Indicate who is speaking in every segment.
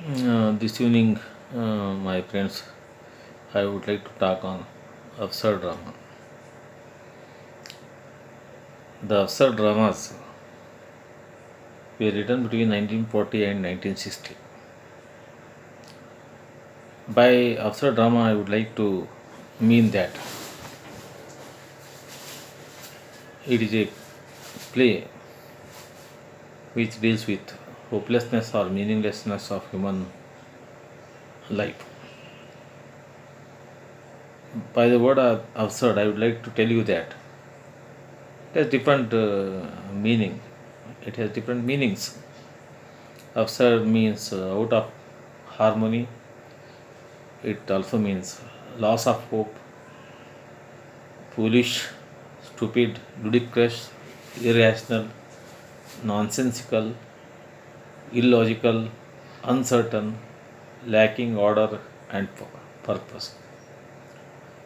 Speaker 1: This evening, my friends, I would like to talk on absurd drama. The absurd dramas were written between 1940 and 1960. By absurd drama, I would like to mean that it is a play which deals with hopelessness or meaninglessness of human life. By the word absurd, I would like to tell you that it has different meaning. It has different meanings. Absurd means out of harmony. It also means loss of hope, foolish, stupid, ludicrous, irrational, nonsensical, illogical, uncertain, lacking order and purpose.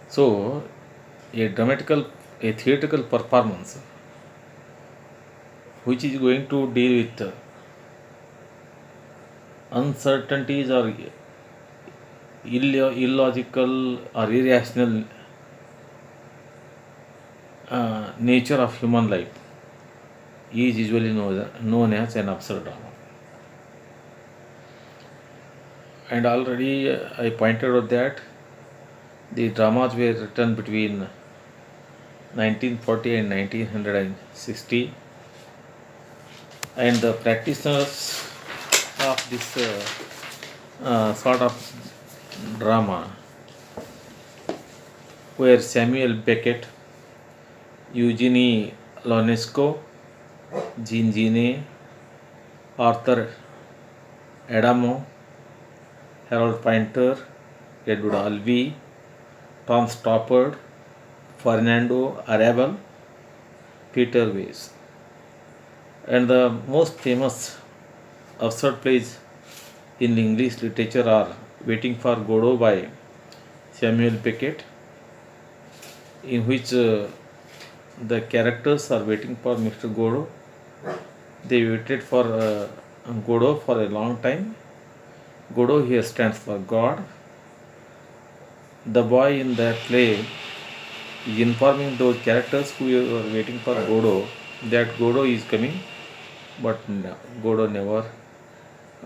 Speaker 1: So, a theatrical performance which is going to deal with uncertainties or illogical or irrational nature of human life is usually known as an absurd drama. And already I pointed out that the dramas were written between 1940 and 1960, and the practitioners of this sort of drama were Samuel Beckett, Eugenie Ionesco, Jean Genet, Arthur Adamo, Harold Pinter, Edward Albee, Tom Stoppard, Fernando Arrabal, Peter Weiss. And the most famous absurd plays in English literature are Waiting for Godot by Samuel Beckett, in which the characters are waiting for Mr. Godot. They waited for Godot for a long time. Godot here stands for God. The boy in the play is informing those characters who are waiting for Godot that Godot is coming, but Godot never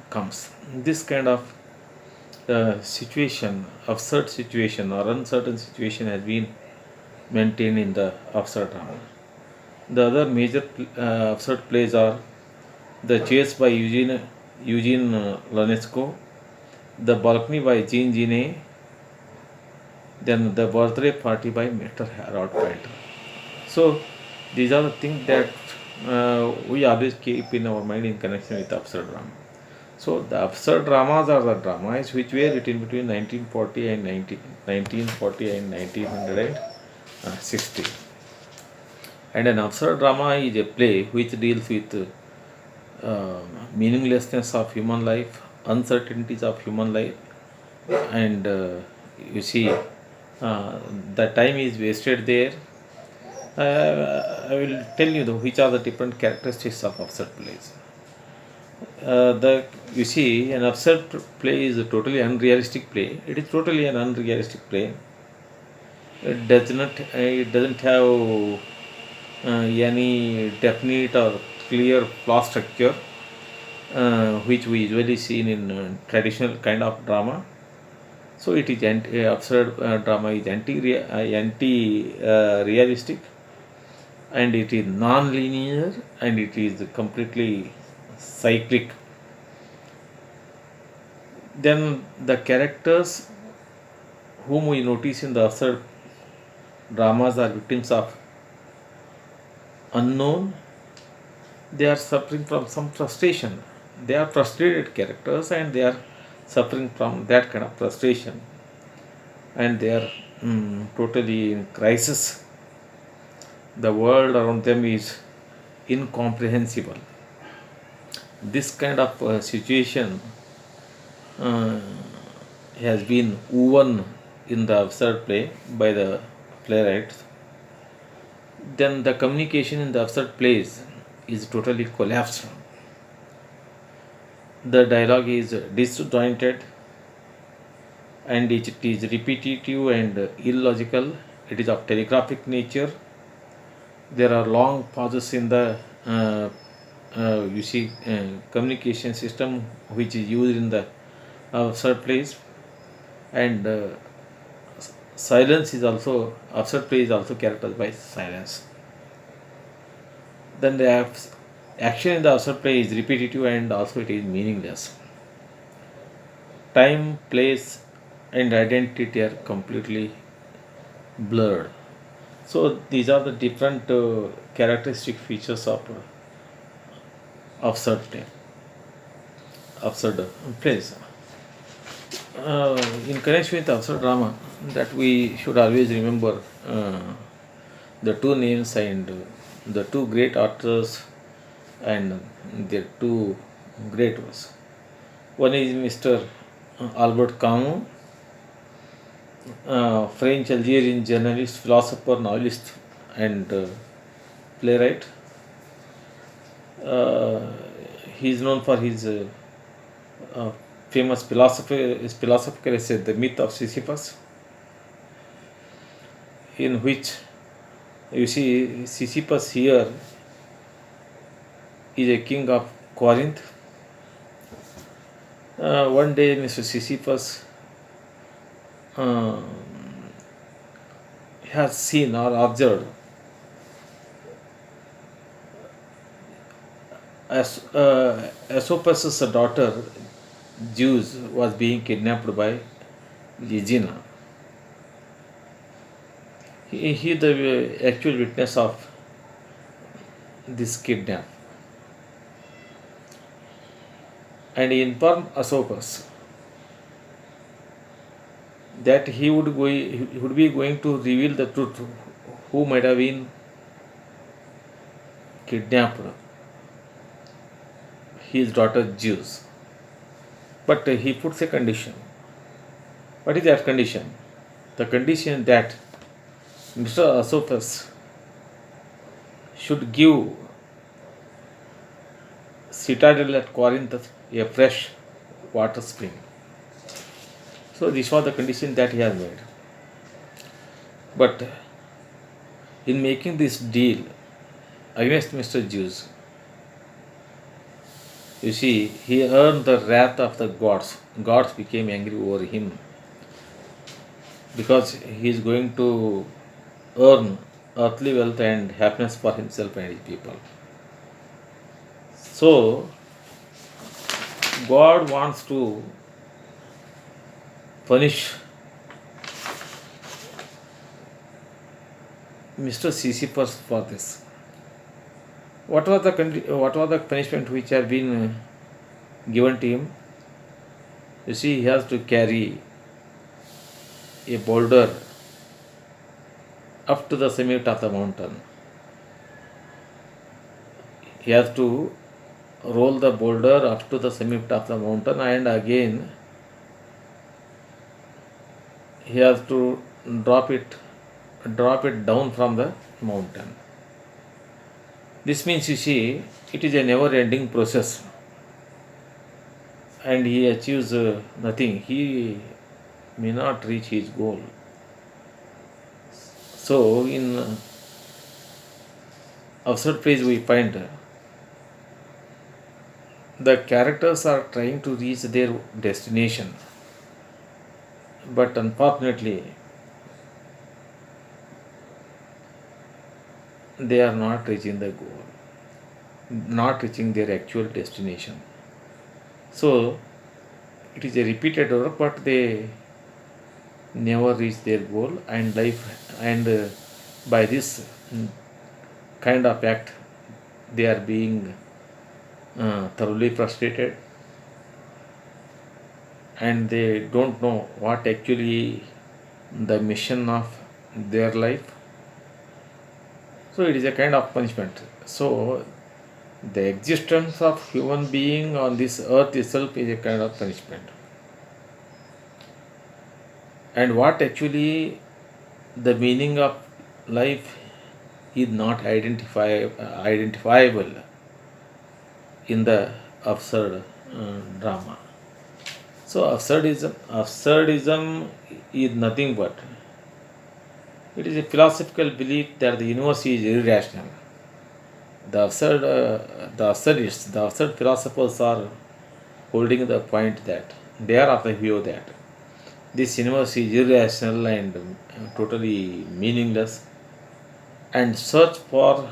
Speaker 1: comes. This kind of situation, absurd situation or uncertain situation has been maintained in the absurd drama. The other major absurd plays are The Chase by Eugene Ionesco, The Balcony by Jean Genet, then The Birthday Party by Mr. Harold Pinter. So these are the things that we always keep in our mind in connection with absurd drama. So the absurd dramas are the dramas which were written between 1940 and 1960. And an absurd drama is a play which deals with meaninglessness of human life, uncertainties of human life, and you see the time is wasted there. I will tell you which are the different characteristics of absurd plays. You see, an absurd play is a totally unrealistic play. It is totally an unrealistic play. It doesn't have any definite or clear plot structure which we usually see in traditional kind of drama. So it is absurd drama is anti realistic, and it is non-linear, and it is completely cyclic. Then the characters whom we notice in the absurd dramas are victims of unknown. They are suffering from some frustration. They are frustrated characters, and they are suffering from that kind of frustration, and they are totally in crisis. The world around them is incomprehensible. This kind of situation has been woven in the absurd play by the playwrights. Then the communication in the absurd plays is totally collapsed. The dialogue is disjointed and it is repetitive and illogical. It is of telegraphic nature. There are long pauses in the uh, communication system which is used in the absurd plays, and silence is also absurd play is also characterized by silence. Then the action in the absurd play is repetitive and also it is meaningless. Time, place, and identity are completely blurred. So these are the different characteristic features of absurd play, absurd plays. In connection with absurd drama, that we should always remember the two names and the two great authors and their two great works. One is Mr. Albert Camus, French Algerian journalist, philosopher, novelist, and playwright. Uh, he is known for his uh, famous philosophical essay, The Myth of Sisyphus, in which you see Sisyphus here is a king of Corinth. One day, Mr. Sisyphus uh, has seen or observed as Aesopus' daughter Zeus was being kidnapped by Legina. He the actual witness of this kidnap, and he informed Aesopus that he would be going to reveal the truth who might have been kidnapped his daughter Zeus. But he puts a condition. What is that condition? The condition that Mr. Aesopus should give citadel at Corinth a fresh water spring. So this was the condition that he has made. But in making this deal against Mr. Zeus, you see, he earned the wrath of the gods. Gods became angry over him because he is going to earn earthly wealth and happiness for himself and his people. So, God wants to punish Mr. Sisyphus for this. What was the punishment which had been given to him? You see, he has to carry a boulder up to the summit of the mountain. He has to roll the boulder up to the summit of the mountain, and again he has to drop it down from the mountain. This means, you see, it is a never ending process, and he achieves nothing. He may not reach his goal. So, in absurd plays, we find the characters are trying to reach their destination, but unfortunately, they are not reaching the goal, not reaching their actual destination. So, it is a repeated work, but they never reach their goal, and by this kind of act, they are being thoroughly frustrated, and they don't know what actually the mission of their life. So it is a kind of punishment. So the existence of human being on this earth itself is a kind of punishment. And what actually the meaning of life is not identifiable in the absurd drama. So absurdism is nothing but it is a philosophical belief that the universe is irrational. The absurd philosophers are holding the point that they are of the view that this universe is irrational and totally meaningless, and search for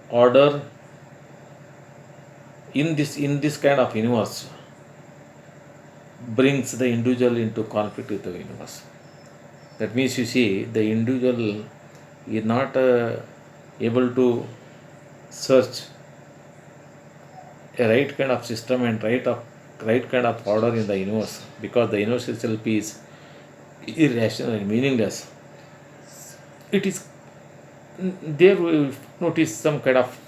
Speaker 1: order in this kind of universe brings the individual into conflict with the universe. That means, you see, the individual is not able to search a right kind of system and right kind of order in the universe, because the universe itself is irrational and meaningless. It is there we will notice some kind of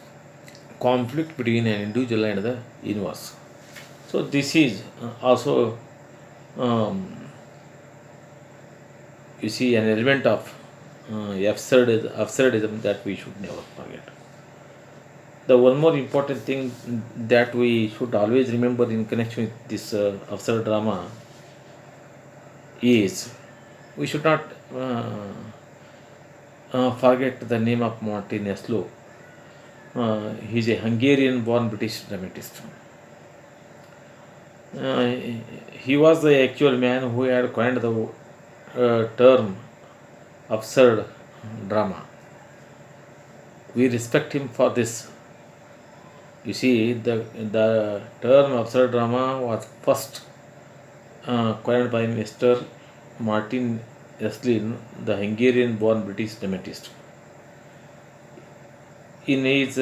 Speaker 1: conflict between an individual and the universe. So this is also um, you see an element of absurdism that we should never forget. The one more important thing that we should always remember in connection with this absurd drama is we should not forget the name of Martin Eslo. He is a Hungarian-born British dramatist. Uh, he was the actual man who had coined the term absurd drama. We respect him for this. You see, the term absurd drama was first coined by Mr. Martin Esslin, the Hungarian-born British dramatist. In his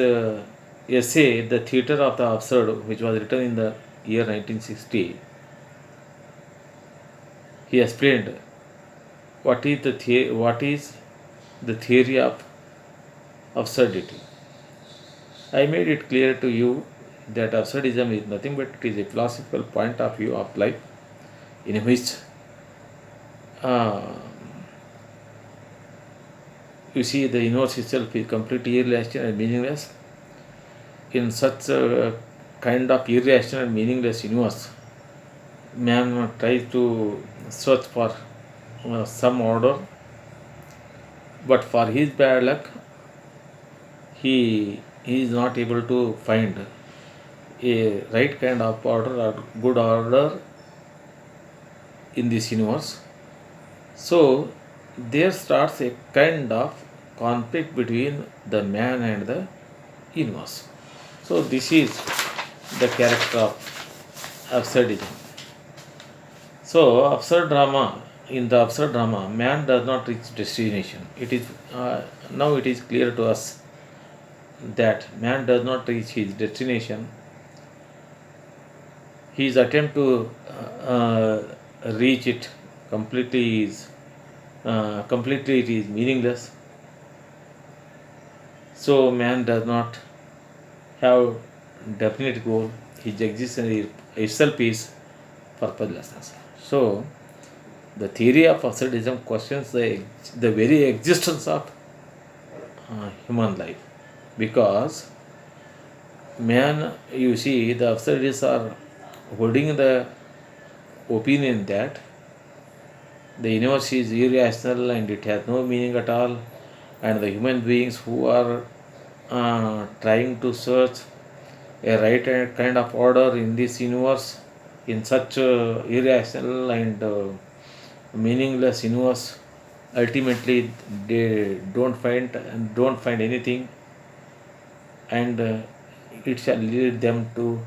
Speaker 1: essay, The Theatre of the Absurd, which was written in the year 1960, he explained what is the theory of absurdity. I made it clear to you that absurdism is nothing but it is a philosophical point of view of life in which uh, you see the universe itself is completely irrational and meaningless. In such a kind of irrational and meaningless universe, man tries to search for some order, but for his bad luck, he is not able to find a right kind of order or good order in this universe. So there starts a kind of conflict between the man and the universe. So this is the character of absurdism. So in the absurd drama, man does not reach destination. It is now it is clear to us that man does not reach his destination. His attempt to reach it completely it is meaningless. So man does not have definite goal. His existence itself is purposelessness. So the theory of absurdism questions the very existence of human life, because man, you see, the absurdists are holding the opinion that the universe is irrational and it has no meaning at all, and the human beings who are trying to search a right kind of order in this universe, in such irrational and meaningless universe, ultimately they don't find anything, and it shall lead them to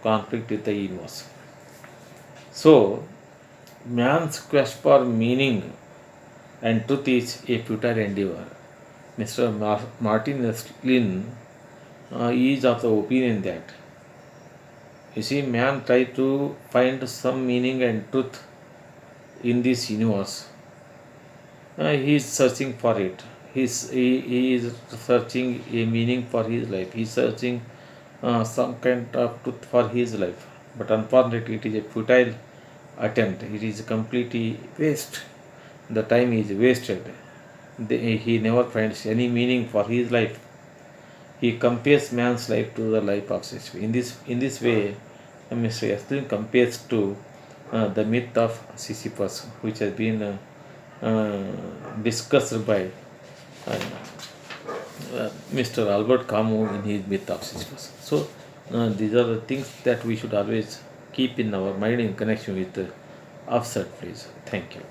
Speaker 1: conflict with the universe. So man's quest for meaning and truth is a futile endeavor. Mr. Martin Esslin is of the opinion that, you see, man tries to find some meaning and truth in this universe. He is searching for it. He is searching a meaning for his life. He is searching some kind of truth for his life. But unfortunately, it is a futile attempt. It is completely waste. The time is wasted. He never finds any meaning for his life. He compares man's life to the life of Shakespeare. In this way, Mr. Yasdin compares to the myth of Sisyphus, which has been discussed by Mr. Albert Camus in his myth of Sisyphus. So, these are the things that we should always keep in our mind in connection with offset plays. Thank you.